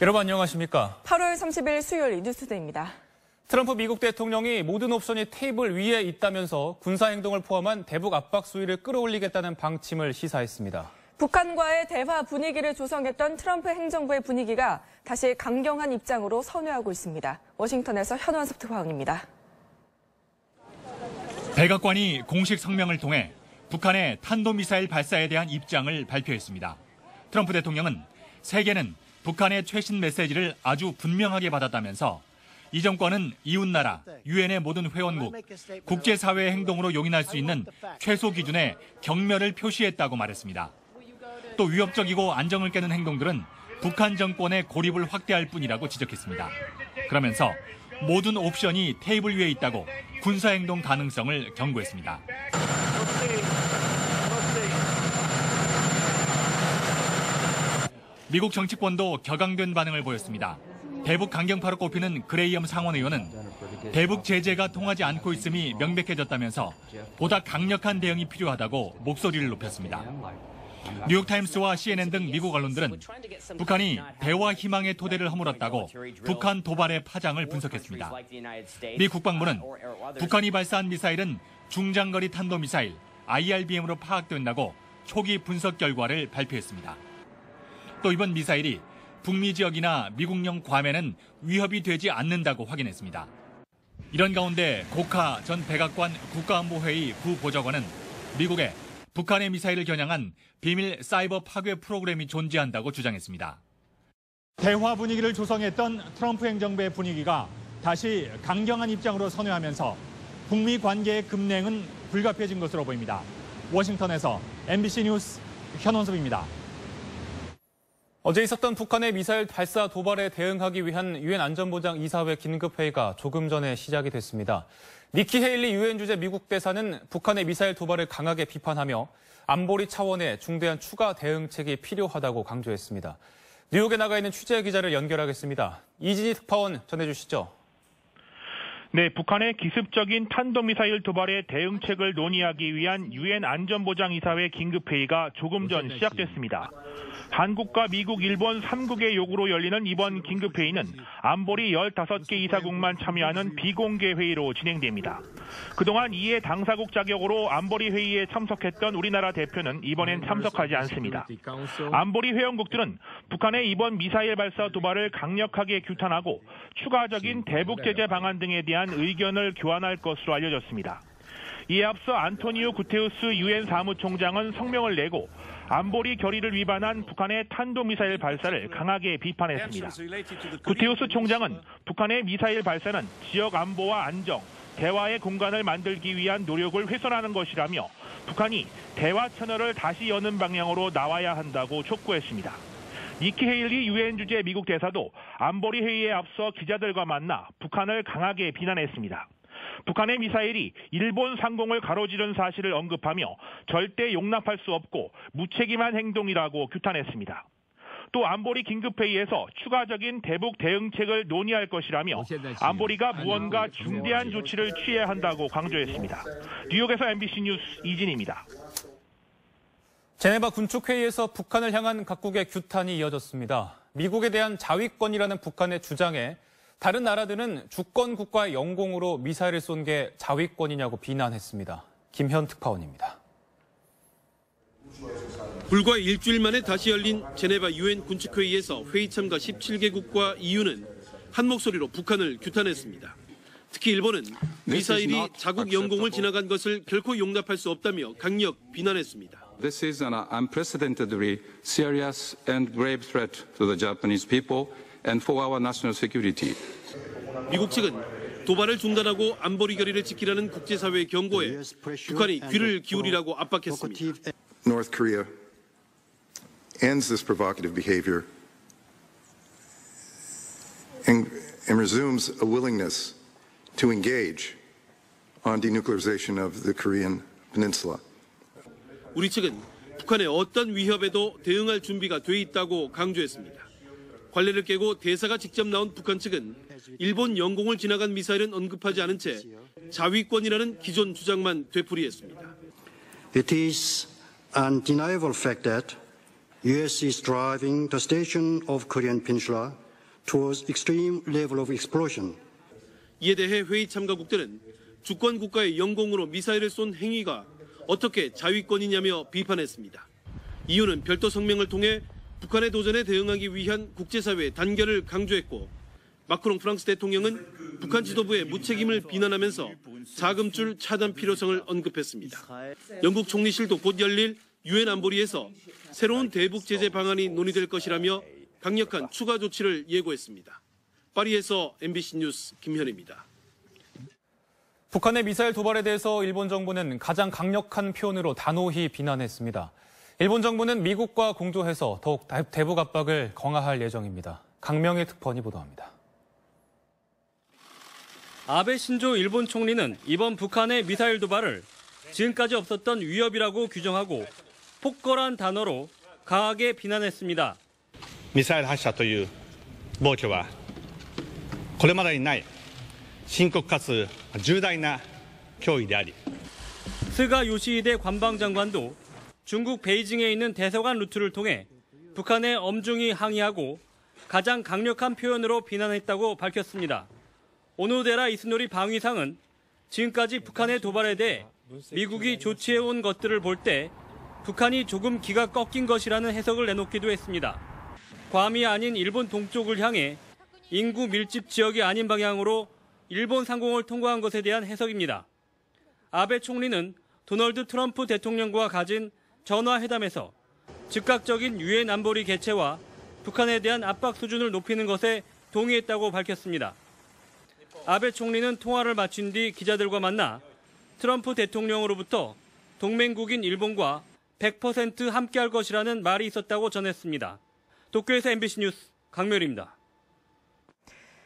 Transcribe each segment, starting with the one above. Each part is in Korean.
여러분 안녕하십니까? 8월 30일 수요일 뉴스데이입니다. 트럼프 미국 대통령이 모든 옵션이 테이블 위에 있다면서 군사행동을 포함한 대북 압박 수위를 끌어올리겠다는 방침을 시사했습니다. 북한과의 대화 분위기를 조성했던 트럼프 행정부의 분위기가 다시 강경한 입장으로 선회하고 있습니다. 워싱턴에서 현원섭 특파원입니다. 백악관이 공식 성명을 통해 북한의 탄도미사일 발사에 대한 입장을 발표했습니다. 트럼프 대통령은 세계는 북한의 최신 메시지를 아주 분명하게 받았다면서 이 정권은 이웃나라, 유엔의 모든 회원국, 국제사회의 행동으로 용인할 수 있는 최소 기준의 경멸을 표시했다고 말했습니다. 또 위협적이고 안정을 깨는 행동들은 북한 정권의 고립을 확대할 뿐이라고 지적했습니다. 그러면서 모든 옵션이 테이블 위에 있다고 군사행동 가능성을 경고했습니다. 미국 정치권도 격앙된 반응을 보였습니다. 대북 강경파로 꼽히는 그레이엄 상원 의원은 대북 제재가 통하지 않고 있음이 명백해졌다면서 보다 강력한 대응이 필요하다고 목소리를 높였습니다. 뉴욕타임스와 CNN 등 미국 언론들은 북한이 대화 희망의 토대를 허물었다고 북한 도발의 파장을 분석했습니다. 미 국방부는 북한이 발사한 미사일은 중장거리 탄도미사일 IRBM으로 파악된다고 초기 분석 결과를 발표했습니다. 또 이번 미사일이 북미 지역이나 미국령 괌에는 위협이 되지 않는다고 확인했습니다. 이런 가운데 고카 전 백악관 국가안보회의 부보좌관은 미국에 북한의 미사일을 겨냥한 비밀 사이버 파괴 프로그램이 존재한다고 주장했습니다. 대화 분위기를 조성했던 트럼프 행정부의 분위기가 다시 강경한 입장으로 선회하면서 북미 관계의 급냉은 불가피해진 것으로 보입니다. 워싱턴에서 MBC 뉴스 현원섭입니다. 어제 있었던 북한의 미사일 발사 도발에 대응하기 위한 유엔 안전보장 이사회 긴급회의가 조금 전에 시작이 됐습니다. 니키 헤일리 유엔 주재 미국 대사는 북한의 미사일 도발을 강하게 비판하며 안보리 차원의 중대한 추가 대응책이 필요하다고 강조했습니다. 뉴욕에 나가 있는 취재 기자를 연결하겠습니다. 이진희 특파원 전해주시죠. 네, 북한의 기습적인 탄도미사일 도발에 대응책을 논의하기 위한 유엔 안전보장이사회 긴급회의가 조금 전 시작됐습니다. 한국과 미국, 일본 3국의 요구로 열리는 이번 긴급회의는 안보리 15개 이사국만 참여하는 비공개 회의로 진행됩니다. 그동안 이에 당사국 자격으로 안보리 회의에 참석했던 우리나라 대표는 이번엔 참석하지 않습니다. 안보리 회원국들은 북한의 이번 미사일 발사 도발을 강력하게 규탄하고 추가적인 대북 제재 방안 등에 대한 의견을 교환할 것으로 알려졌습니다. 이에 앞서 안토니오 구테우스 유엔 사무총장은 성명을 내고 안보리 결의를 위반한 북한의 탄도미사일 발사를 강하게 비판했습니다. 구테우스 총장은 북한의 미사일 발사는 지역 안보와 안정, 대화의 공간을 만들기 위한 노력을 훼손하는 것이라며 북한이 대화 채널을 다시 여는 방향으로 나와야 한다고 촉구했습니다. 니키 헤일리 유엔 주재 미국 대사도 안보리 회의에 앞서 기자들과 만나 북한을 강하게 비난했습니다. 북한의 미사일이 일본 상공을 가로지른 사실을 언급하며 절대 용납할 수 없고 무책임한 행동이라고 규탄했습니다. 또 안보리 긴급회의에서 추가적인 대북 대응책을 논의할 것이라며 안보리가 무언가 중대한 조치를 취해야 한다고 강조했습니다. 뉴욕에서 MBC 뉴스 이진희입니다. 제네바 군축회의에서 북한을 향한 각국의 규탄이 이어졌습니다. 미국에 대한 자위권이라는 북한의 주장에 다른 나라들은 주권 국가의 영공으로 미사일을 쏜 게 자위권이냐고 비난했습니다. 김현 특파원입니다. 불과 일주일 만에 다시 열린 제네바 유엔 군축회의에서 회의 참가 17개국과 EU는 한 목소리로 북한을 규탄했습니다. 특히 일본은 미사일이 자국 영공을 지나간 것을 결코 용납할 수 없다며 강력 비난했습니다. This is an unprecedentedly serious and grave threat to the Japanese people and for our national security. 미국 측은 도발을 중단하고 안보리 결의를 지키라는 국제사회의 경고에 북한이 귀를 기울이라고 압박했습니다. North Korea ends this provocative behavior and resumes a willingness to engage on denuclearization of the Korean Peninsula. 우리 측은 북한의 어떤 위협에도 대응할 준비가 돼 있다고 강조했습니다. 관례를 깨고 대사가 직접 나온 북한 측은 일본 영공을 지나간 미사일은 언급하지 않은 채 자위권이라는 기존 주장만 되풀이했습니다. It is undeniable fact that U.S. is driving the station of Korean Peninsula towards extreme level of explosion. 이에 대해 회의 참가국들은 주권 국가의 영공으로 미사일을 쏜 행위가 어떻게 자위권이냐며 비판했습니다. 이유는 별도 성명을 통해 북한의 도전에 대응하기 위한 국제사회의 단결을 강조했고, 마크롱 프랑스 대통령은 북한 지도부의 무책임을 비난하면서 자금줄 차단 필요성을 언급했습니다. 영국 총리실도 곧 열릴 유엔 안보리에서 새로운 대북 제재 방안이 논의될 것이라며 강력한 추가 조치를 예고했습니다. 파리에서 MBC 뉴스 김현입니다. 북한의 미사일 도발에 대해서 일본 정부는 가장 강력한 표현으로 단호히 비난했습니다. 일본 정부는 미국과 공조해서 더욱 대북 압박을 강화할 예정입니다. 강명의 특파원이 보도합니다. 아베 신조 일본 총리는 이번 북한의 미사일 도발을 지금까지 없었던 위협이라고 규정하고 폭거란 단어로 강하게 비난했습니다. ミサイル発射という暴挙はこれまでにない深刻かつ重大な脅威であり 스가 요시히데 관방장관도 중국 베이징에 있는 대사관 루트를 통해 북한에 엄중히 항의하고 가장 강력한 표현으로 비난했다고 밝혔습니다. 오노데라 이스노리 방위상은 지금까지 북한의 도발에 대해 미국이 조치해온 것들을 볼 때 북한이 조금 기가 꺾인 것이라는 해석을 내놓기도 했습니다. 괌이 아닌 일본 동쪽을 향해 인구 밀집 지역이 아닌 방향으로 일본 상공을 통과한 것에 대한 해석입니다. 아베 총리는 도널드 트럼프 대통령과 가진 전화회담에서 즉각적인 유엔 안보리 개최와 북한에 대한 압박 수준을 높이는 것에 동의했다고 밝혔습니다. 아베 총리는 통화를 마친 뒤 기자들과 만나 트럼프 대통령으로부터 동맹국인 일본과 100% 함께할 것이라는 말이 있었다고 전했습니다. 도쿄에서 MBC 뉴스 강멸입니다.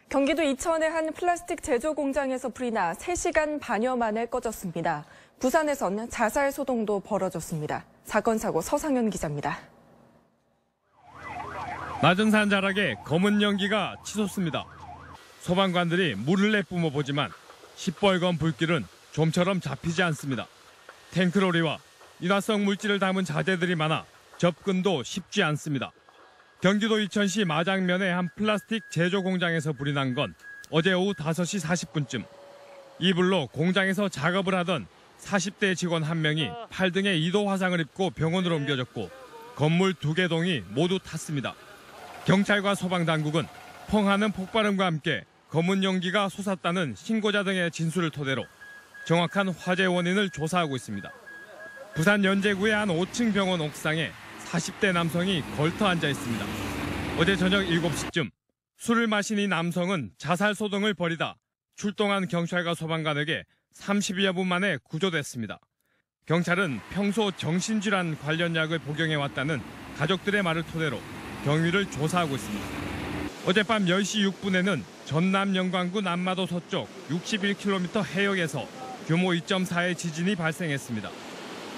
경기도 이천의 한 플라스틱 제조 공장에서 불이 나 3시간 반여 만에 꺼졌습니다. 부산에선 자살 소동도 벌어졌습니다. 사건 사고 서상현 기자입니다. 낮은 산 자락에 검은 연기가 치솟습니다. 소방관들이 물을 내뿜어 보지만 시뻘건 불길은 좀처럼 잡히지 않습니다. 탱크로리와 인화성 물질을 담은 자재들이 많아 접근도 쉽지 않습니다. 경기도 이천시 마장면의 한 플라스틱 제조 공장에서 불이 난 건 어제 오후 5시 40분쯤. 이 불로 공장에서 작업을 하던 40대 직원 1명이 팔 등에 2도 화상을 입고 병원으로 옮겨졌고 건물 2개 동이 모두 탔습니다. 경찰과 소방당국은 펑하는 폭발음과 함께 검은 연기가 솟았다는 신고자 등의 진술을 토대로 정확한 화재 원인을 조사하고 있습니다. 부산 연제구의 한 5층 병원 옥상에 40대 남성이 걸터 앉아 있습니다. 어제 저녁 7시쯤 술을 마신 이 남성은 자살 소동을 벌이다 출동한 경찰과 소방관에게 30여 분 만에 구조됐습니다. 경찰은 평소 정신질환 관련 약을 복용해왔다는 가족들의 말을 토대로 경위를 조사하고 있습니다. 어젯밤 10시 6분에는 전남 영광구 남마도 서쪽 61km 해역에서 규모 2.4의 지진이 발생했습니다.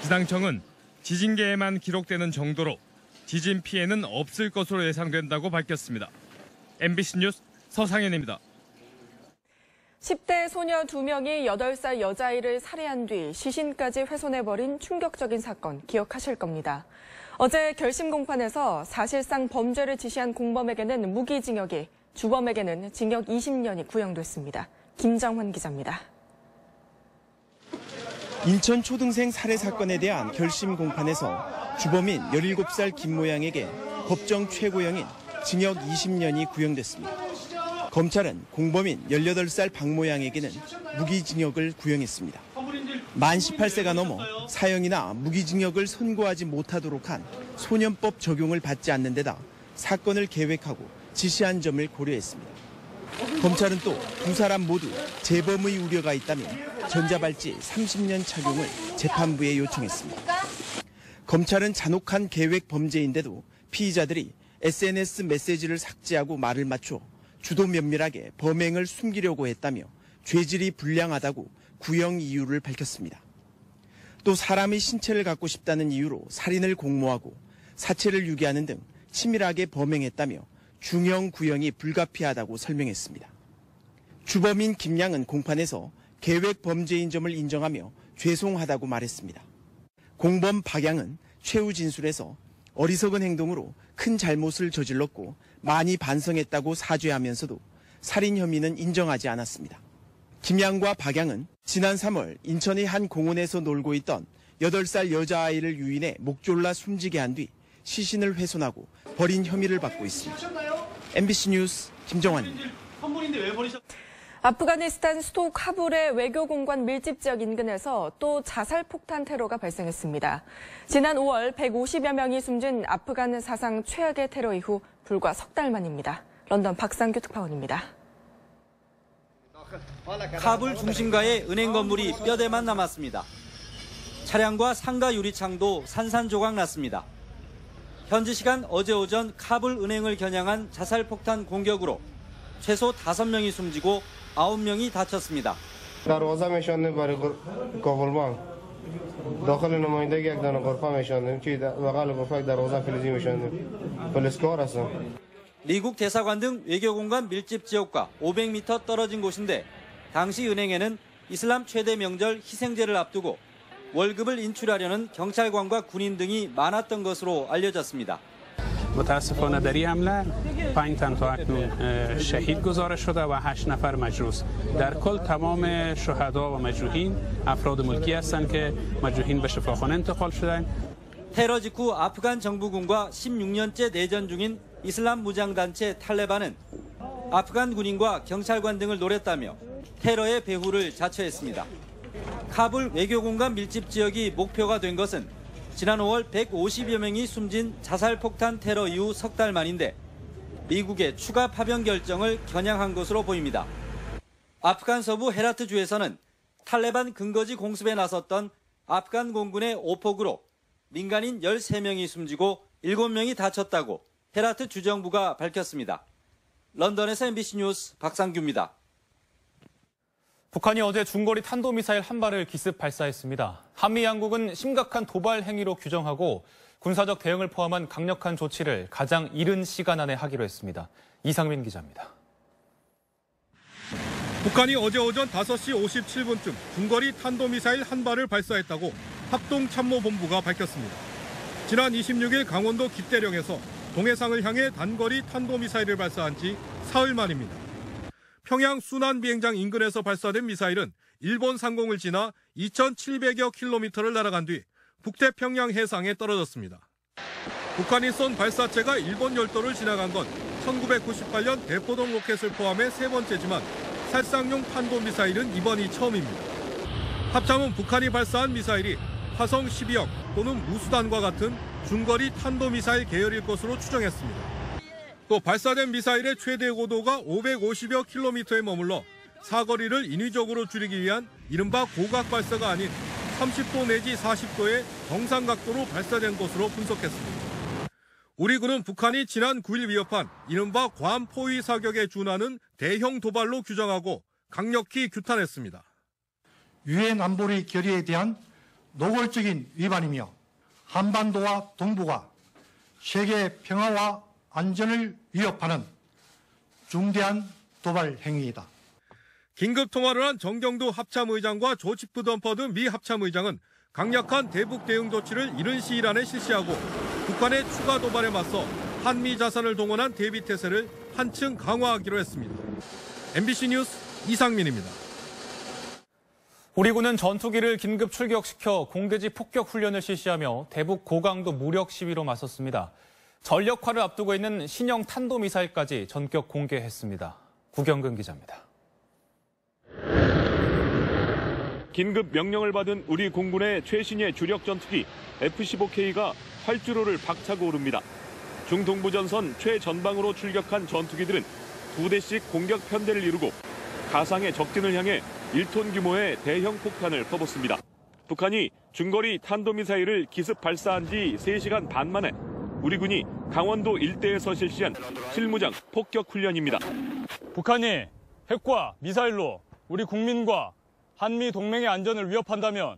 기상청은 지진계에만 기록되는 정도로 지진 피해는 없을 것으로 예상된다고 밝혔습니다. MBC 뉴스 서상현입니다. 10대 소녀 2명이 8살 여자아이를 살해한 뒤 시신까지 훼손해버린 충격적인 사건 기억하실 겁니다. 어제 결심 공판에서 사실상 범죄를 지시한 공범에게는 무기징역이, 주범에게는 징역 20년이 구형됐습니다. 김장환 기자입니다. 인천 초등생 살해 사건에 대한 결심 공판에서 주범인 17살 김 모양에게 법정 최고형인 징역 20년이 구형됐습니다. 검찰은 공범인 18살 박 모양에게는 무기징역을 구형했습니다. 만 18세가 넘어 사형이나 무기징역을 선고하지 못하도록 한 소년법 적용을 받지 않는 데다 사건을 계획하고 지시한 점을 고려했습니다. 검찰은 또 두 사람 모두 재범의 우려가 있다며 전자발찌 30년 착용을 재판부에 요청했습니다. 검찰은 잔혹한 계획 범죄인데도 피의자들이 SNS 메시지를 삭제하고 말을 맞춰 주도 면밀하게 범행을 숨기려고 했다며 죄질이 불량하다고 구형 이유를 밝혔습니다. 또 사람의 신체를 갖고 싶다는 이유로 살인을 공모하고 사체를 유기하는 등 치밀하게 범행했다며 중형 구형이 불가피하다고 설명했습니다. 주범인 김양은 공판에서 계획 범죄인 점을 인정하며 죄송하다고 말했습니다. 공범 박양은 최후 진술에서 어리석은 행동으로 큰 잘못을 저질렀고 많이 반성했다고 사죄하면서도 살인 혐의는 인정하지 않았습니다. 김양과 박양은 지난 3월 인천의 한 공원에서 놀고 있던 8살 여자아이를 유인해 목 졸라 숨지게 한 뒤 시신을 훼손하고 버린 혐의를 받고 있습니다. MBC 뉴스 김정환입니다. 아프가니스탄 수도 카불의 외교공관 밀집 지역 인근에서 또 자살폭탄 테러가 발생했습니다. 지난 5월 150여 명이 숨진 아프간 사상 최악의 테러 이후 불과 석 달 만입니다. 런던 박상규 특파원입니다. 카불 중심가의 은행 건물이 뼈대만 남았습니다. 차량과 상가 유리창도 산산조각 났습니다. 현지 시간 어제 오전 카불 은행을 겨냥한 자살폭탄 공격으로 최소 5명이 숨지고 9명이 다쳤습니다. 미국 대사관 등 외교공간 밀집 지역과 500m 떨어진 곳인데 당시 은행에는 이슬람 최대 명절 희생제를 앞두고 월급을 인출하려는 경찰관과 군인 등이 많았던 것으로 알려졌습니다. متاسفانه در این حمله 5 تن تا اکنون شهید گزارش شده و 8 نفر مجروح. در کل تمام شهدا و مجروحین افراد ملکی هستند که مجروحین به شفاخانه انتقال شدند. 테러 직후 아프간 정부군과 16년째 내전 중인 이슬람 무장단체 탈레반은 아프간 군인과 경찰관 등을 노렸다며 테러의 배후를 자처했습니다. 카불 외교공간 밀집 지역이 목표가 된 것은 지난 5월 150여 명이 숨진 자살폭탄 테러 이후 석 달 만인데 미국의 추가 파병 결정을 겨냥한 것으로 보입니다. 아프간 서부 헤라트주에서는 탈레반 근거지 공습에 나섰던 아프간 공군의 오폭으로 민간인 13명이 숨지고 7명이 다쳤다고 헤라트 주정부가 밝혔습니다. 런던에서 MBC 뉴스 박상규입니다. 북한이 어제 중거리 탄도미사일 한 발을 기습 발사했습니다. 한미 양국은 심각한 도발 행위로 규정하고 군사적 대응을 포함한 강력한 조치를 가장 이른 시간 안에 하기로 했습니다. 이상민 기자입니다. 북한이 어제 오전 5시 57분쯤 중거리 탄도미사일 한 발을 발사했다고 합동참모본부가 밝혔습니다. 지난 26일 강원도 기대령에서 동해상을 향해 단거리 탄도미사일을 발사한 지 사흘 만입니다. 평양 순환비행장 인근에서 발사된 미사일은 일본 상공을 지나 2,700여 킬로미터를 날아간 뒤 북태평양 해상에 떨어졌습니다. 북한이 쏜 발사체가 일본 열도를 지나간 건 1998년 대포동 로켓을 포함해 세 번째지만 살상용 탄도미사일은 이번이 처음입니다. 합참은 북한이 발사한 미사일이 화성 12형 또는 무수단과 같은 중거리 탄도미사일 계열일 것으로 추정했습니다. 또 발사된 미사일의 최대 고도가 550여 킬로미터에 머물러 사거리를 인위적으로 줄이기 위한 이른바 고각 발사가 아닌 30도 내지 40도의 정상 각도로 발사된 것으로 분석했습니다. 우리 군은 북한이 지난 9일 위협한 이른바 괌 포위 사격에 준하는 대형 도발로 규정하고 강력히 규탄했습니다. 유엔 안보리 결의에 대한 노골적인 위반이며 한반도와 동북아, 세계 평화와 안전을 위협하는 중대한 도발 행위이다. 긴급 통화를 한 정경도 합참의장과 조치프 덤퍼드 미 합참의장은 강력한 대북 대응 조치를 이른 시일 안에 실시하고 북한의 추가 도발에 맞서 한미 자산을 동원한 대비 태세를 한층 강화하기로 했습니다. MBC 뉴스 이상민입니다. 우리 군은 전투기를 긴급 출격시켜 공대지 폭격 훈련을 실시하며 대북 고강도 무력 시위로 맞섰습니다. 전력화를 앞두고 있는 신형 탄도미사일까지 전격 공개했습니다. 구경근 기자입니다. 긴급 명령을 받은 우리 공군의 최신의 주력 전투기 F-15K가 활주로를 박차고 오릅니다. 중동부전선 최전방으로 출격한 전투기들은 2대씩 공격 편대를 이루고 가상의 적진을 향해 1톤 규모의 대형 폭탄을 퍼붓습니다. 북한이 중거리 탄도미사일을 기습 발사한 지 3시간 반 만에 우리 군이 강원도 일대에서 실시한 실무장 폭격 훈련입니다. 북한이 핵과 미사일로 우리 국민과 한미 동맹의 안전을 위협한다면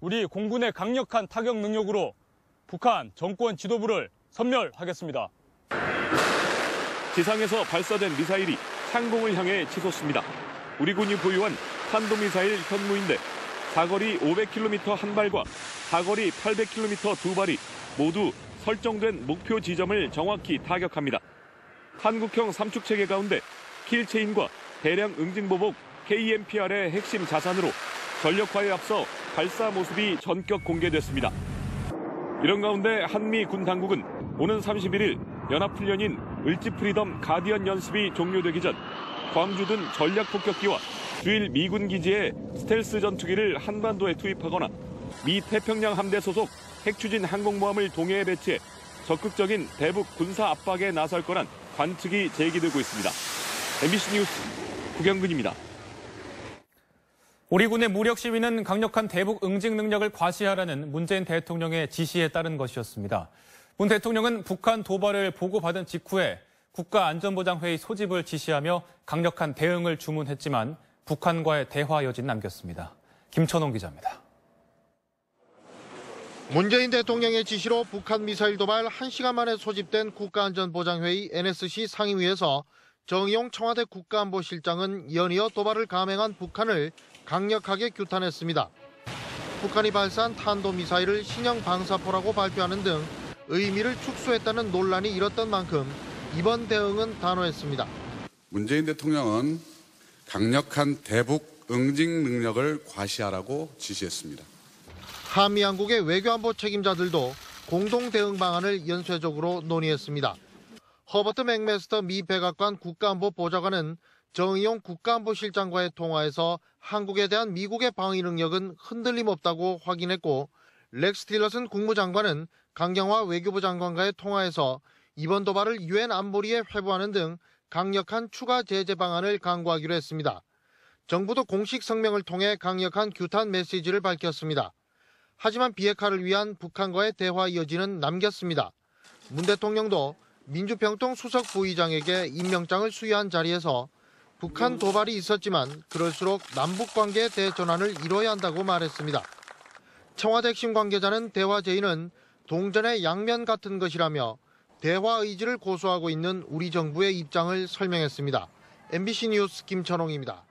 우리 공군의 강력한 타격 능력으로 북한 정권 지도부를 섬멸하겠습니다. 지상에서 발사된 미사일이 상공을 향해 치솟습니다. 우리 군이 보유한 탄도미사일 현무인데 사거리 500km 한 발과 사거리 800km 두 발이 모두 설정된 목표 지점을 정확히 타격합니다. 한국형 삼축체계 가운데 킬체인과 대량 응징보복 KMPR의 핵심 자산으로 전력화에 앞서 발사 모습이 전격 공개됐습니다. 이런 가운데 한미 군 당국은 오는 31일 연합훈련인 을지프리덤 가디언 연습이 종료되기 전 광주 등 전략폭격기와 주일 미군 기지에 스텔스 전투기를 한반도에 투입하거나 미 태평양 함대 소속 핵추진 항공모함을 동해에 배치해 적극적인 대북 군사 압박에 나설 거란 관측이 제기되고 있습니다. MBC 뉴스 구경근입니다. 우리 군의 무력 시위는 강력한 대북 응징 능력을 과시하라는 문재인 대통령의 지시에 따른 것이었습니다. 문 대통령은 북한 도발을 보고받은 직후에 국가안전보장회의 소집을 지시하며 강력한 대응을 주문했지만 북한과의 대화 여지는 남겼습니다. 김천홍 기자입니다. 문재인 대통령의 지시로 북한 미사일 도발 1시간 만에 소집된 국가안전보장회의 NSC 상임위에서 정의용 청와대 국가안보실장은 연이어 도발을 감행한 북한을 강력하게 규탄했습니다. 북한이 발사한 탄도미사일을 신형 방사포라고 발표하는 등 의미를 축소했다는 논란이 일었던 만큼 이번 대응은 단호했습니다. 문재인 대통령은 강력한 대북 응징 능력을 과시하라고 지시했습니다. 한미양국의 외교안보 책임자들도 공동 대응 방안을 연쇄적으로 논의했습니다. 허버트 맥메스터 미 백악관 국가안보 보좌관은 정의용 국가안보실장과의 통화에서 한국에 대한 미국의 방위 능력은 흔들림 없다고 확인했고, 렉스 틸러슨 국무장관은 강경화 외교부 장관과의 통화에서 이번 도발을 유엔 안보리에 회부하는 등 강력한 추가 제재 방안을 강구하기로 했습니다. 정부도 공식 성명을 통해 강력한 규탄 메시지를 밝혔습니다. 하지만 비핵화를 위한 북한과의 대화 여지는 남겼습니다. 문 대통령도 민주평통 수석 부의장에게 임명장을 수여한 자리에서 북한 도발이 있었지만 그럴수록 남북관계의 대전환을 이뤄야 한다고 말했습니다. 청와대 핵심 관계자는 대화 제의는 동전의 양면 같은 것이라며 대화 의지를 고수하고 있는 우리 정부의 입장을 설명했습니다. MBC 뉴스 김천홍입니다.